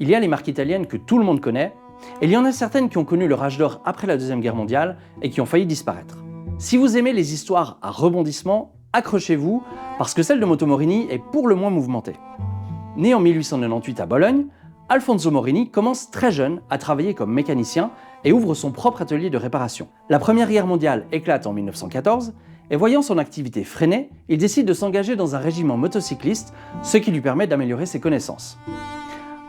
Il y a les marques italiennes que tout le monde connaît, et il y en a certaines qui ont connu leur âge d'or après la Deuxième Guerre mondiale et qui ont failli disparaître. Si vous aimez les histoires à rebondissement, accrochez-vous, parce que celle de Moto Morini est pour le moins mouvementée. Né en 1898 à Bologne, Alfonso Morini commence très jeune à travailler comme mécanicien et ouvre son propre atelier de réparation. La Première Guerre mondiale éclate en 1914, et voyant son activité freinée, il décide de s'engager dans un régiment motocycliste, ce qui lui permet d'améliorer ses connaissances.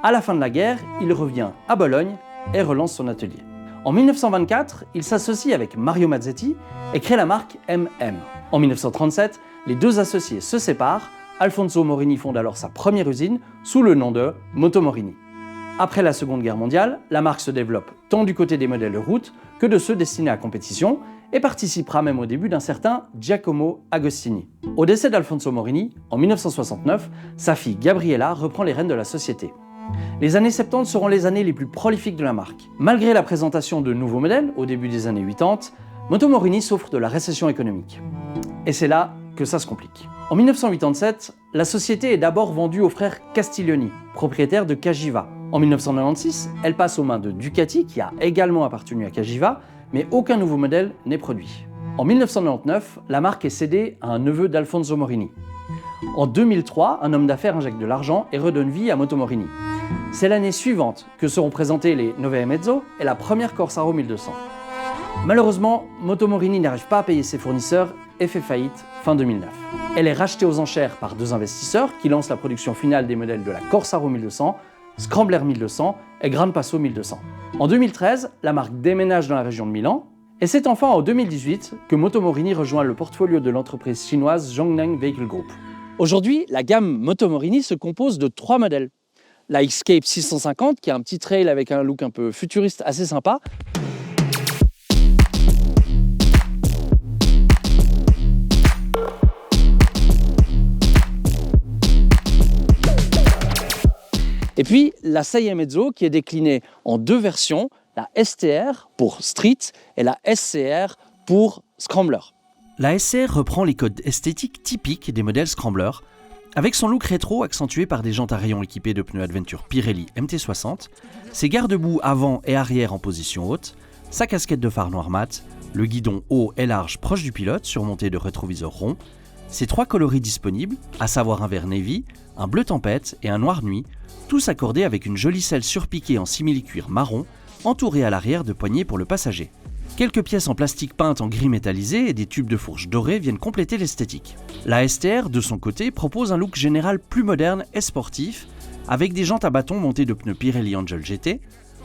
À la fin de la guerre, il revient à Bologne et relance son atelier. En 1924, il s'associe avec Mario Mazzetti et crée la marque MM. En 1937, les deux associés se séparent. Alfonso Morini fonde alors sa première usine sous le nom de Moto Morini. Après la Seconde Guerre mondiale, la marque se développe tant du côté des modèles de route que de ceux destinés à compétition et participera même au début d'un certain Giacomo Agostini. Au décès d'Alfonso Morini, en 1969, sa fille Gabriella reprend les rênes de la société. Les années 70 seront les années les plus prolifiques de la marque. Malgré la présentation de nouveaux modèles au début des années 80, Moto Morini souffre de la récession économique. Et c'est là que ça se complique. En 1987, la société est d'abord vendue aux frères Castiglioni, propriétaires de Cagiva. En 1996, elle passe aux mains de Ducati, qui a également appartenu à Cagiva, mais aucun nouveau modèle n'est produit. En 1999, la marque est cédée à un neveu d'Alfonso Morini. En 2003, un homme d'affaires injecte de l'argent et redonne vie à Moto Morini. C'est l'année suivante que seront présentés les Nove e Mezzo et la première Corsaro 1200. Malheureusement, Moto Morini n'arrive pas à payer ses fournisseurs et fait faillite fin 2009. Elle est rachetée aux enchères par deux investisseurs qui lancent la production finale des modèles de la Corsaro 1200, Scrambler 1200 et Gran Passo 1200. En 2013, la marque déménage dans la région de Milan, et c'est enfin en 2018 que Moto Morini rejoint le portfolio de l'entreprise chinoise Zhongneng Vehicle Group. Aujourd'hui, la gamme Moto Morini se compose de 3 modèles. La Escape 650, qui a un petit trail avec un look un peu futuriste assez sympa. Et puis la Sei Mezzo qui est déclinée en 2 versions, la STR pour Street et la SCR pour Scrambler. La SCR reprend les codes esthétiques typiques des modèles Scrambler, avec son look rétro accentué par des jantes à rayons équipées de pneus Adventure Pirelli MT60, ses garde-boue avant et arrière en position haute, sa casquette de phare noir mat, le guidon haut et large proche du pilote surmonté de rétroviseurs ronds, ses 3 coloris disponibles, à savoir un vert navy, un bleu tempête et un noir nuit, tous accordés avec une jolie selle surpiquée en simili-cuir marron, entourée à l'arrière de poignées pour le passager. Quelques pièces en plastique peintes en gris métallisé et des tubes de fourche dorés viennent compléter l'esthétique. La STR, de son côté, propose un look général plus moderne et sportif, avec des jantes à bâton montées de pneus Pirelli Angel GT,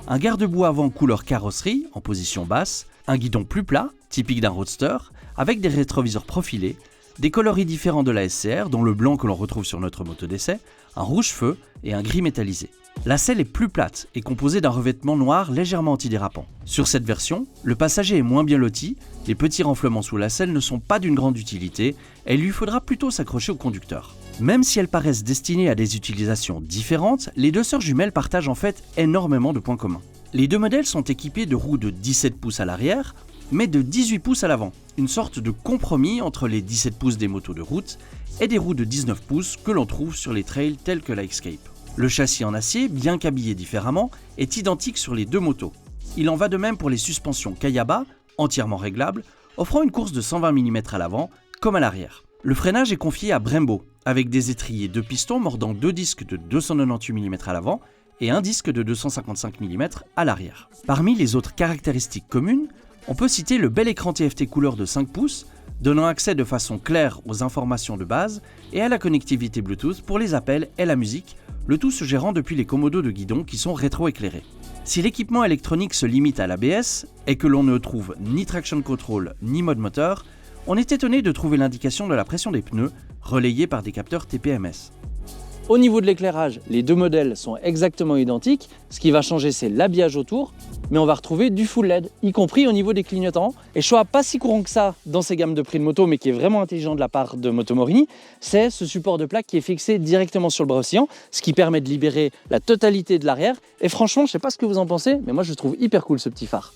un garde-boue avant couleur carrosserie en position basse, un guidon plus plat, typique d'un roadster, avec des rétroviseurs profilés, des coloris différents de la SCR, dont le blanc que l'on retrouve sur notre moto d'essai, un rouge feu et un gris métallisé. La selle est plus plate et composée d'un revêtement noir légèrement antidérapant. Sur cette version, le passager est moins bien loti, les petits renflements sous la selle ne sont pas d'une grande utilité et il lui faudra plutôt s'accrocher au conducteur. Même si elles paraissent destinées à des utilisations différentes, les deux sœurs jumelles partagent en fait énormément de points communs. Les deux modèles sont équipés de roues de 17 pouces à l'arrière, mais de 18 pouces à l'avant, une sorte de compromis entre les 17 pouces des motos de route et des roues de 19 pouces que l'on trouve sur les trails tels que la Escape. Le châssis en acier, bien qu'habillé différemment, est identique sur les deux motos. Il en va de même pour les suspensions Kayaba, entièrement réglables, offrant une course de 120 mm à l'avant comme à l'arrière. Le freinage est confié à Brembo, avec des étriers 2 pistons mordant 2 disques de 298 mm à l'avant et un disque de 255 mm à l'arrière. Parmi les autres caractéristiques communes, on peut citer le bel écran TFT couleur de 5 pouces, donnant accès de façon claire aux informations de base et à la connectivité Bluetooth pour les appels et la musique, le tout se gérant depuis les commodos de guidon qui sont rétro-éclairés. Si l'équipement électronique se limite à l'ABS et que l'on ne trouve ni traction control ni mode moteur, on est étonné de trouver l'indication de la pression des pneus relayée par des capteurs TPMS. Au niveau de l'éclairage, les deux modèles sont exactement identiques. Ce qui va changer, c'est l'habillage autour, mais on va retrouver du full LED, y compris au niveau des clignotants. Et choix pas si courant que ça dans ces gammes de prix de moto, mais qui est vraiment intelligent de la part de Moto Morini, c'est ce support de plaque qui est fixé directement sur le bras oscillant, ce qui permet de libérer la totalité de l'arrière. Et franchement, je sais pas ce que vous en pensez, mais moi je trouve hyper cool ce petit phare.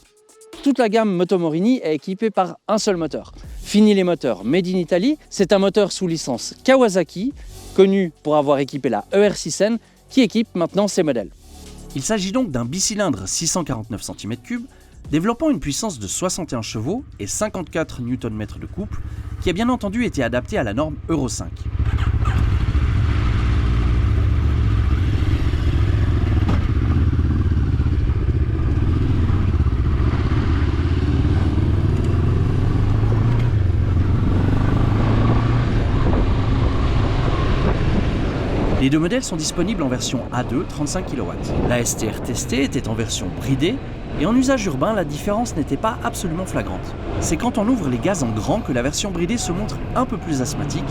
Toute la gamme Moto Morini est équipée par un seul moteur. Fini les moteurs Made in Italy, c'est un moteur sous licence Kawasaki, connu pour avoir équipé la ER6N, qui équipe maintenant ces modèles. Il s'agit donc d'un bicylindre 649 cm3, développant une puissance de 61 chevaux et 54 Nm de couple, qui a bien entendu été adapté à la norme Euro 5. Les deux modèles sont disponibles en version A2 35 kW. La STR testée était en version bridée et en usage urbain, la différence n'était pas absolument flagrante. C'est quand on ouvre les gaz en grand que la version bridée se montre un peu plus asthmatique,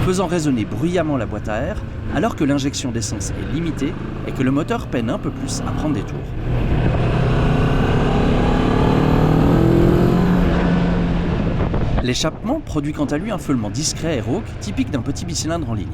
faisant résonner bruyamment la boîte à air, alors que l'injection d'essence est limitée et que le moteur peine un peu plus à prendre des tours. L'échappement produit quant à lui un feulement discret et rauque, typique d'un petit bicylindre en ligne.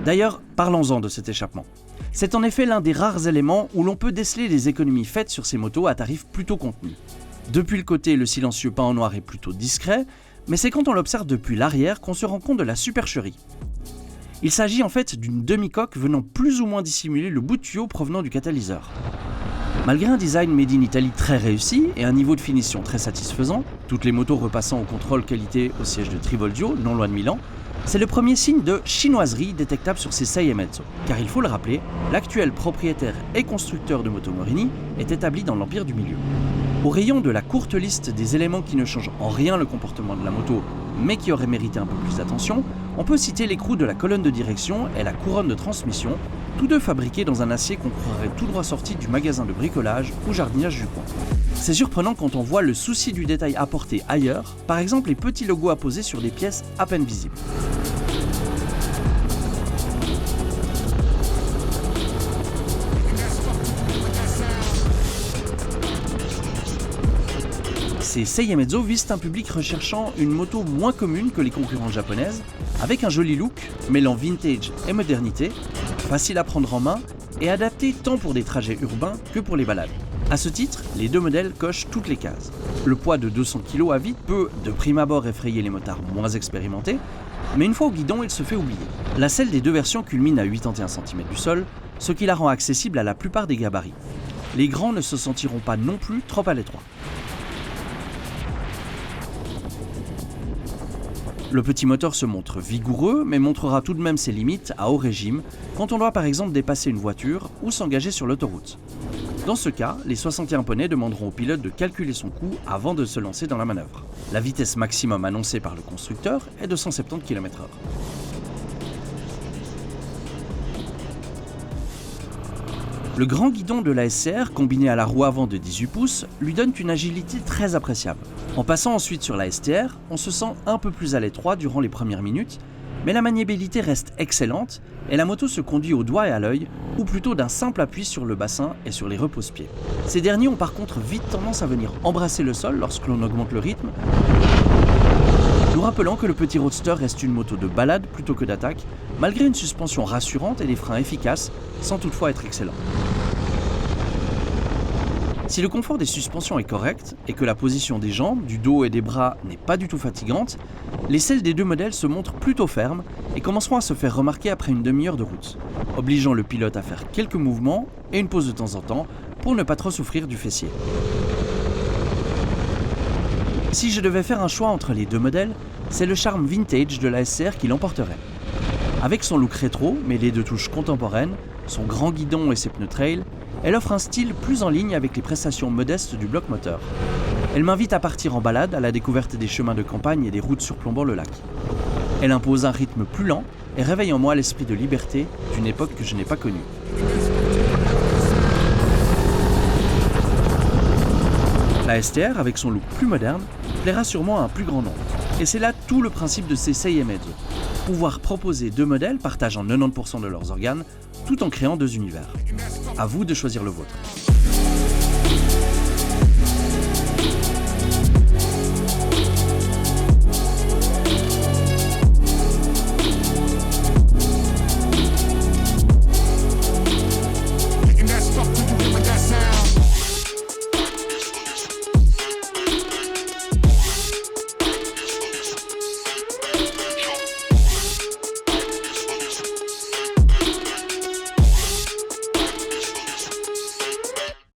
D'ailleurs, parlons-en de cet échappement. C'est en effet l'un des rares éléments où l'on peut déceler les économies faites sur ces motos à tarif plutôt contenu. Depuis le côté, le silencieux peint en noir est plutôt discret, mais c'est quand on l'observe depuis l'arrière qu'on se rend compte de la supercherie. Il s'agit en fait d'une demi-coque venant plus ou moins dissimuler le bout de tuyau provenant du catalyseur. Malgré un design made in Italy très réussi et un niveau de finition très satisfaisant, toutes les motos repassant au contrôle qualité au siège de Trivoldio, non loin de Milan, c'est le premier signe de chinoiserie détectable sur ces Sei e Mezzo. Car il faut le rappeler, l'actuel propriétaire et constructeur de Moto Morini est établi dans l'Empire du Milieu. Au rayon de la courte liste des éléments qui ne changent en rien le comportement de la moto, mais qui auraient mérité un peu plus d'attention, on peut citer l'écrou de la colonne de direction et la couronne de transmission, tous deux fabriqués dans un acier qu'on croirait tout droit sorti du magasin de bricolage ou jardinage du coin. C'est surprenant quand on voit le souci du détail apporté ailleurs, par exemple les petits logos apposés sur des pièces à peine visibles. Ces Sei e Mezzo visent un public recherchant une moto moins commune que les concurrentes japonaises, avec un joli look, mêlant vintage et modernité, facile à prendre en main et adapté tant pour des trajets urbains que pour les balades. A ce titre, les deux modèles cochent toutes les cases. Le poids de 200 kg à vide peut, de prime abord, effrayer les motards moins expérimentés, mais une fois au guidon, il se fait oublier. La selle des deux versions culmine à 81 cm du sol, ce qui la rend accessible à la plupart des gabarits. Les grands ne se sentiront pas non plus trop à l'étroit. Le petit moteur se montre vigoureux, mais montrera tout de même ses limites à haut régime, quand on doit par exemple dépasser une voiture ou s'engager sur l'autoroute. Dans ce cas, les 61 poneys demanderont au pilote de calculer son coût avant de se lancer dans la manœuvre. La vitesse maximum annoncée par le constructeur est de 170 km/h. Le grand guidon de la SCR, combiné à la roue avant de 18 pouces, lui donne une agilité très appréciable. En passant ensuite sur la STR, on se sent un peu plus à l'étroit durant les premières minutes, mais la maniabilité reste excellente et la moto se conduit au doigt et à l'œil, ou plutôt d'un simple appui sur le bassin et sur les repose-pieds. Ces derniers ont par contre vite tendance à venir embrasser le sol lorsque l'on augmente le rythme, nous rappelant que le petit Roadster reste une moto de balade plutôt que d'attaque, malgré une suspension rassurante et des freins efficaces, sans toutefois être excellent. Si le confort des suspensions est correct et que la position des jambes, du dos et des bras n'est pas du tout fatigante, les selles des deux modèles se montrent plutôt fermes et commenceront à se faire remarquer après une demi-heure de route, obligeant le pilote à faire quelques mouvements et une pause de temps en temps pour ne pas trop souffrir du fessier. Si je devais faire un choix entre les deux modèles, c'est le charme vintage de la SCR qui l'emporterait. Avec son look rétro, mêlé de touches contemporaines, son grand guidon et ses pneus trail, elle offre un style plus en ligne avec les prestations modestes du bloc moteur. Elle m'invite à partir en balade à la découverte des chemins de campagne et des routes surplombant le lac. Elle impose un rythme plus lent et réveille en moi l'esprit de liberté d'une époque que je n'ai pas connue. La STR, avec son look plus moderne, plaira sûrement à un plus grand nombre. Et c'est là tout le principe de ces Sei e Mezzo. Pouvoir proposer deux modèles partageant 90% de leurs organes, tout en créant deux univers. À vous de choisir le vôtre.